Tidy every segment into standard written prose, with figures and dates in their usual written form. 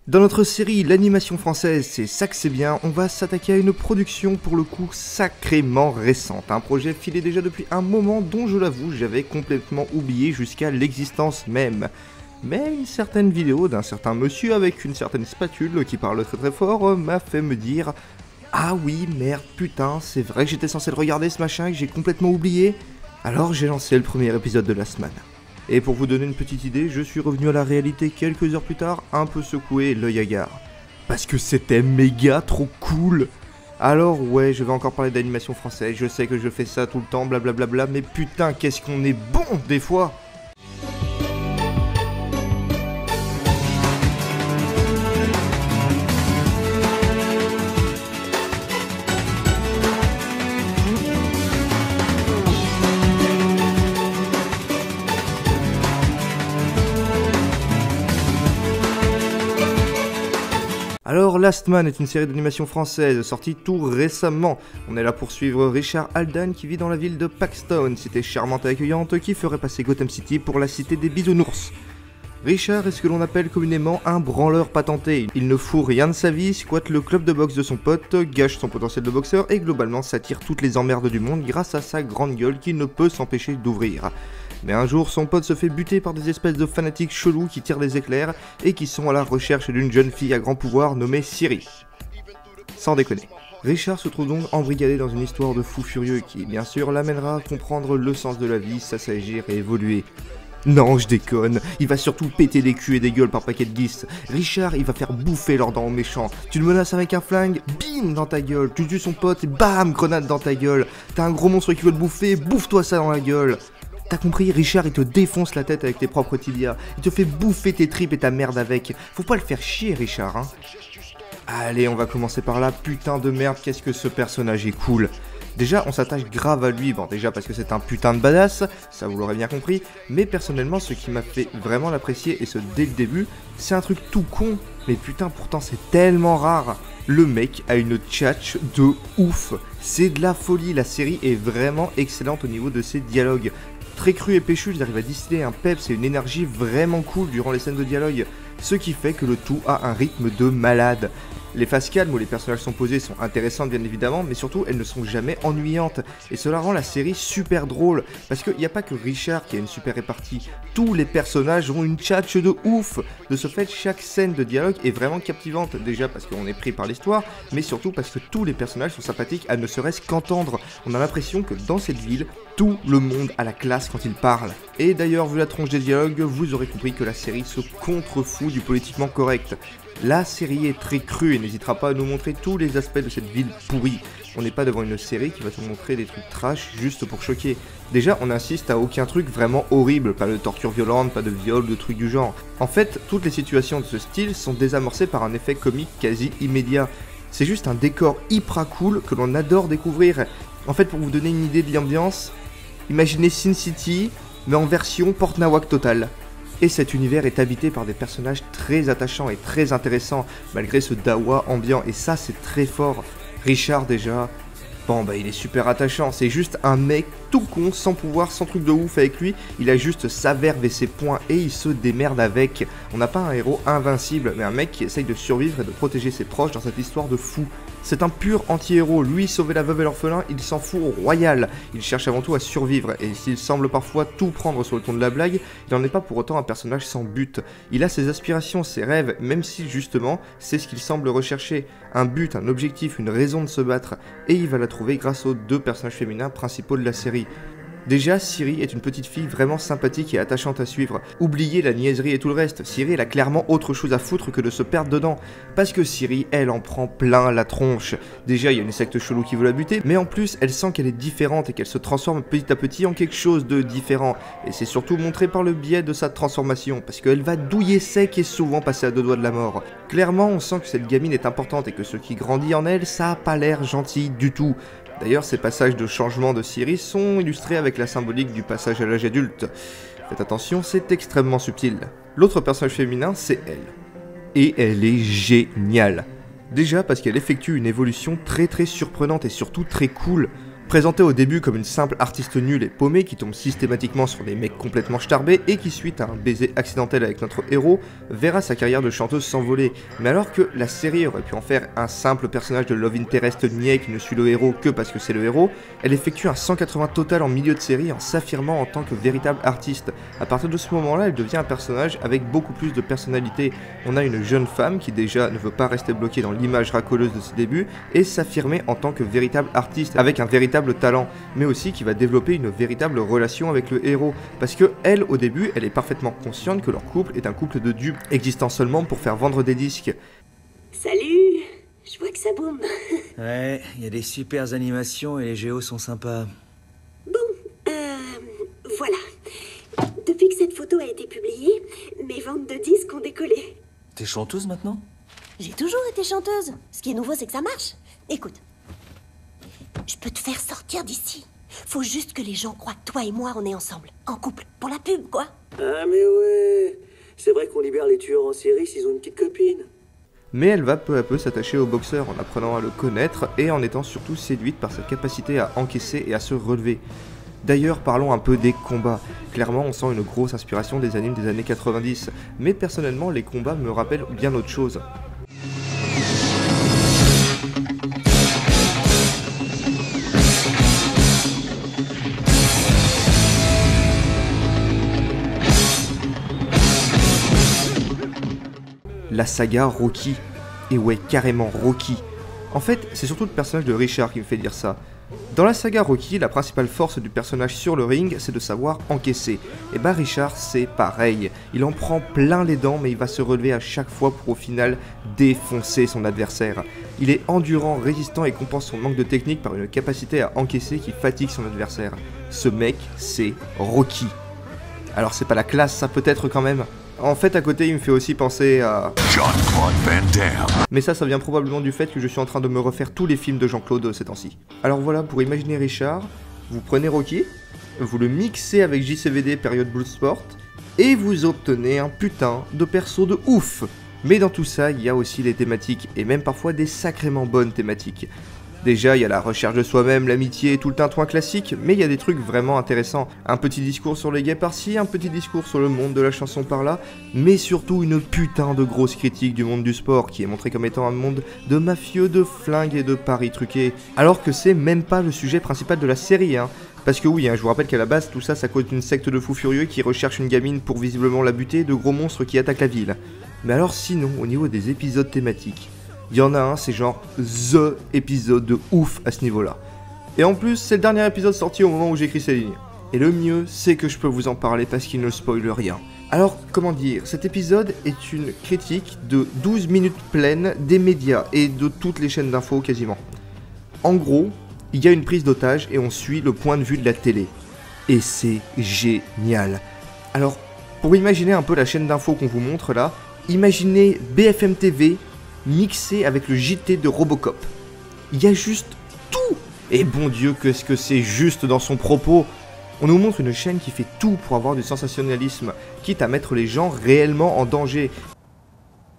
Dans notre série L'animation française, c'est ça que c'est bien, on va s'attaquer à une production pour le coup sacrément récente. Un projet filé déjà depuis un moment dont je l'avoue j'avais complètement oublié jusqu'à l'existence même. Mais une certaine vidéo d'un certain monsieur avec une certaine spatule qui parle très très fort m'a fait me dire « Ah oui, merde, putain, c'est vrai que j'étais censé le regarder ce machin que j'ai complètement oublié ?» Alors j'ai lancé le premier épisode de la semaine. Et pour vous donner une petite idée, je suis revenu à la réalité quelques heures plus tard, un peu secoué, l'œil hagard. Parce que c'était méga trop cool. Alors ouais, je vais encore parler d'animation française, je sais que je fais ça tout le temps, blablabla, mais putain, qu'est-ce qu'on est bon des fois. Alors Last Man est une série d'animation française sortie tout récemment. On est là pour suivre Richard Haldane qui vit dans la ville de Paxton, cité charmante et accueillante qui ferait passer Gotham City pour la cité des bisounours. Richard est ce que l'on appelle communément un branleur patenté. Il ne fout rien de sa vie, squatte le club de boxe de son pote, gâche son potentiel de boxeur et globalement s'attire toutes les emmerdes du monde grâce à sa grande gueule qu'il ne peut s'empêcher d'ouvrir. Mais un jour, son pote se fait buter par des espèces de fanatiques chelous qui tirent des éclairs et qui sont à la recherche d'une jeune fille à grand pouvoir nommée Siri. Sans déconner. Richard se trouve donc embrigadé dans une histoire de fou furieux qui, bien sûr, l'amènera à comprendre le sens de la vie, s'assagir et évoluer. Non, je déconne, il va surtout péter des culs et des gueules par paquet de 10. Richard, il va faire bouffer leurs dents aux méchants. Tu le menaces avec un flingue, bim, dans ta gueule. Tu tues son pote et bam, grenade dans ta gueule. T'as un gros monstre qui veut te bouffer, bouffe-toi ça dans la gueule. T'as compris, Richard il te défonce la tête avec tes propres tibias, il te fait bouffer tes tripes et ta merde avec. Faut pas le faire chier Richard, hein. Allez, on va commencer par là, putain de merde, qu'est-ce que ce personnage est cool. Déjà, on s'attache grave à lui, bon déjà parce que c'est un putain de badass, ça vous l'aurez bien compris, mais personnellement ce qui m'a fait vraiment l'apprécier, et ce dès le début, c'est un truc tout con, mais putain pourtant c'est tellement rare. Le mec a une tchatch de ouf, c'est de la folie, la série est vraiment excellente au niveau de ses dialogues. Très cru et péchu, ils arrivent à distiller un peps et une énergie vraiment cool durant les scènes de dialogue, ce qui fait que le tout a un rythme de malade. Les phases calmes où les personnages sont posés sont intéressantes bien évidemment, mais surtout elles ne sont jamais ennuyantes, et cela rend la série super drôle, parce qu'il n'y a pas que Richard qui a une super répartie, tous les personnages ont une tchatche de ouf. De ce fait, chaque scène de dialogue est vraiment captivante, déjà parce qu'on est pris par l'histoire, mais surtout parce que tous les personnages sont sympathiques à ne serait-ce qu'entendre. On a l'impression que dans cette ville, tout le monde a la classe quand il parle. Et d'ailleurs, vu la tronche des dialogues, vous aurez compris que la série se contrefout du politiquement correct. La série est très crue et n'hésitera pas à nous montrer tous les aspects de cette ville pourrie. On n'est pas devant une série qui va te montrer des trucs trash juste pour choquer. Déjà, on insiste à aucun truc vraiment horrible, pas de torture violente, pas de viol, de trucs du genre. En fait, toutes les situations de ce style sont désamorcées par un effet comique quasi immédiat. C'est juste un décor hyper cool que l'on adore découvrir. En fait, pour vous donner une idée de l'ambiance, imaginez Sin City, mais en version Port Nawak total. Et cet univers est habité par des personnages très attachants et très intéressants, malgré ce dawa ambiant, et ça c'est très fort. Richard déjà, bon bah il est super attachant, c'est juste un mec tout con, sans pouvoir, sans truc de ouf avec lui, il a juste sa verve et ses poings et il se démerde avec. On n'a pas un héros invincible, mais un mec qui essaye de survivre et de protéger ses proches dans cette histoire de fou. C'est un pur anti-héros, lui sauver la veuve et l'orphelin, il s'en fout au royal, il cherche avant tout à survivre, et s'il semble parfois tout prendre sur le ton de la blague, il n'en est pas pour autant un personnage sans but. Il a ses aspirations, ses rêves, même si justement, c'est ce qu'il semble rechercher, un but, un objectif, une raison de se battre, et il va la trouver grâce aux deux personnages féminins principaux de la série. Déjà, Siri est une petite fille vraiment sympathique et attachante à suivre. Oubliez la niaiserie et tout le reste, Siri elle a clairement autre chose à foutre que de se perdre dedans. Parce que Siri, elle en prend plein la tronche. Déjà, il y a une secte chelou qui veut la buter, mais en plus, elle sent qu'elle est différente et qu'elle se transforme petit à petit en quelque chose de différent. Et c'est surtout montré par le biais de sa transformation, parce qu'elle va douiller sec et souvent passer à deux doigts de la mort. Clairement, on sent que cette gamine est importante et que ce qui grandit en elle, ça a pas l'air gentil du tout. D'ailleurs, ces passages de changement de Siri sont illustrés avec la symbolique du passage à l'âge adulte. Faites attention, c'est extrêmement subtil. L'autre personnage féminin, c'est elle. Et elle est géniale. Déjà parce qu'elle effectue une évolution très surprenante et surtout très cool. Présenté au début comme une simple artiste nulle et paumée qui tombe systématiquement sur des mecs complètement starbés et qui, suite à un baiser accidentel avec notre héros, verra sa carrière de chanteuse s'envoler. Mais alors que la série aurait pu en faire un simple personnage de love interest niais qui ne suit le héros que parce que c'est le héros, elle effectue un 180 total en milieu de série en s'affirmant en tant que véritable artiste. À partir de ce moment-là, elle devient un personnage avec beaucoup plus de personnalité. On a une jeune femme qui déjà ne veut pas rester bloquée dans l'image racoleuse de ses débuts et s'affirmer en tant que véritable artiste avec un véritable talent, mais aussi qui va développer une véritable relation avec le héros, parce que elle, au début, elle est parfaitement consciente que leur couple est un couple de dupes, existant seulement pour faire vendre des disques. Salut, je vois que ça boum. Ouais, il y a des super animations et les géos sont sympas. Bon, voilà. Depuis que cette photo a été publiée, mes ventes de disques ont décollé. T'es chanteuse maintenant? J'ai toujours été chanteuse. Ce qui est nouveau, c'est que ça marche. Écoute. Je peux te faire sortir d'ici. Faut juste que les gens croient que toi et moi, on est ensemble. En couple. Pour la pub, quoi. Ah mais ouais. C'est vrai qu'on libère les tueurs en série s'ils ont une petite copine. Mais elle va peu à peu s'attacher au boxeur en apprenant à le connaître et en étant surtout séduite par sa capacité à encaisser et à se relever. D'ailleurs, parlons un peu des combats. Clairement, on sent une grosse inspiration des animes des années 90, mais personnellement, les combats me rappellent bien autre chose. La saga Rocky. Et ouais, carrément Rocky. En fait, c'est surtout le personnage de Richard qui me fait dire ça. Dans la saga Rocky, la principale force du personnage sur le ring, c'est de savoir encaisser. Et bah Richard, c'est pareil. Il en prend plein les dents, mais il va se relever à chaque fois pour au final défoncer son adversaire. Il est endurant, résistant et compense son manque de technique par une capacité à encaisser qui fatigue son adversaire. Ce mec, c'est Rocky. Alors c'est pas la classe, ça peut-être quand même. En fait, à côté, il me fait aussi penser à Jean-Claude Van Damme. Mais ça vient probablement du fait que je suis en train de me refaire tous les films de Jean-Claude ces temps-ci. Alors voilà, pour imaginer Richard, vous prenez Rocky, vous le mixez avec JCVD période Bloodsport, et vous obtenez un putain de perso de ouf. Mais dans tout ça, il y a aussi les thématiques, et même parfois des sacrément bonnes thématiques. Déjà, il y a la recherche de soi-même, l'amitié et tout le tintouin classique, mais il y a des trucs vraiment intéressants. Un petit discours sur les gays par-ci, un petit discours sur le monde de la chanson par-là, mais surtout une putain de grosse critique du monde du sport, qui est montré comme étant un monde de mafieux, de flingues et de paris truqués. Alors que c'est même pas le sujet principal de la série, hein. Parce que oui, je vous rappelle qu'à la base, tout ça, ça cause d'une secte de fous furieux qui recherche une gamine pour visiblement la buter, de gros monstres qui attaquent la ville. Mais alors sinon, au niveau des épisodes thématiques, il y en a un, c'est genre THE épisode de ouf à ce niveau-là. Et en plus, c'est le dernier épisode sorti au moment où j'écris ces lignes. Et le mieux, c'est que je peux vous en parler parce qu'il ne spoile rien. Alors, comment dire, cet épisode est une critique de 12 minutes pleines des médias et de toutes les chaînes d'infos quasiment. En gros, il y a une prise d'otage et on suit le point de vue de la télé. Et c'est génial. Alors, pour imaginer un peu la chaîne d'infos qu'on vous montre là, imaginez BFM TV mixé avec le JT de Robocop. Il y a juste tout. Et bon Dieu, qu'est-ce que c'est juste dans son propos. On nous montre une chaîne qui fait tout pour avoir du sensationnalisme, quitte à mettre les gens réellement en danger.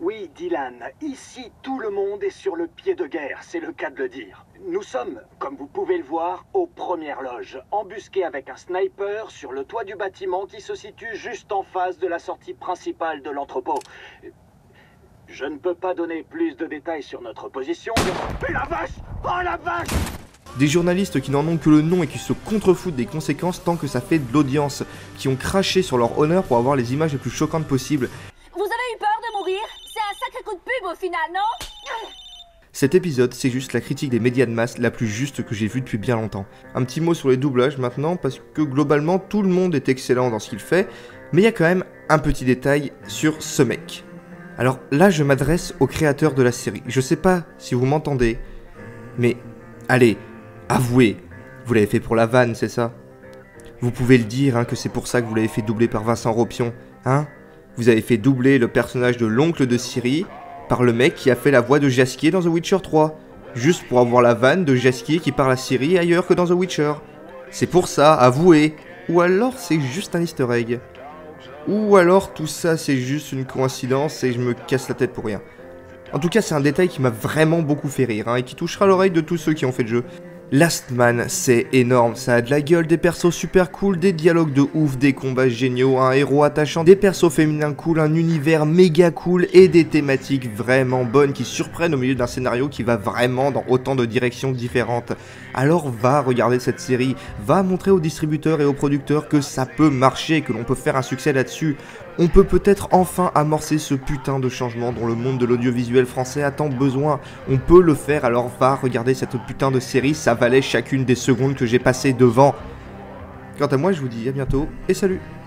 Oui, Dylan, ici tout le monde est sur le pied de guerre, c'est le cas de le dire. Nous sommes, comme vous pouvez le voir, aux premières loges, embusqués avec un sniper sur le toit du bâtiment qui se situe juste en face de la sortie principale de l'entrepôt. Je ne peux pas donner plus de détails sur notre position. Mais la vache! Oh la vache! Des journalistes qui n'en ont que le nom et qui se contrefoutent des conséquences tant que ça fait de l'audience, qui ont craché sur leur honneur pour avoir les images les plus choquantes possibles. Vous avez eu peur de mourir? C'est un sacré coup de pub au final, non? Cet épisode, c'est juste la critique des médias de masse la plus juste que j'ai vue depuis bien longtemps. Un petit mot sur les doublages maintenant, parce que globalement tout le monde est excellent dans ce qu'il fait, mais il y a quand même un petit détail sur ce mec. Alors là, je m'adresse au créateur de la série. Je sais pas si vous m'entendez, mais allez, avouez, vous l'avez fait pour la vanne, c'est ça? Vous pouvez le dire, hein, que c'est pour ça que vous l'avez fait doubler par Vincent Ropion, hein? Vous avez fait doubler le personnage de l'oncle de Ciri par le mec qui a fait la voix de Jaskier dans The Witcher 3, juste pour avoir la vanne de Jaskier qui parle à Ciri ailleurs que dans The Witcher. C'est pour ça, avouez. Ou alors c'est juste un easter egg. Ou alors tout ça c'est juste une coïncidence et je me casse la tête pour rien. En tout cas c'est un détail qui m'a vraiment beaucoup fait rire, hein, et qui touchera l'oreille de tous ceux qui ont fait le jeu. Last Man, c'est énorme, ça a de la gueule, des persos super cool, des dialogues de ouf, des combats géniaux, un héros attachant, des persos féminins cool, un univers méga cool et des thématiques vraiment bonnes qui surprennent au milieu d'un scénario qui va vraiment dans autant de directions différentes. Alors va regarder cette série, va montrer aux distributeurs et aux producteurs que ça peut marcher, que l'on peut faire un succès là-dessus. On peut peut-être enfin amorcer ce putain de changement dont le monde de l'audiovisuel français a tant besoin. On peut le faire, alors va regarder cette putain de série, ça valait chacune des secondes que j'ai passées devant. Quant à moi, je vous dis à bientôt et salut!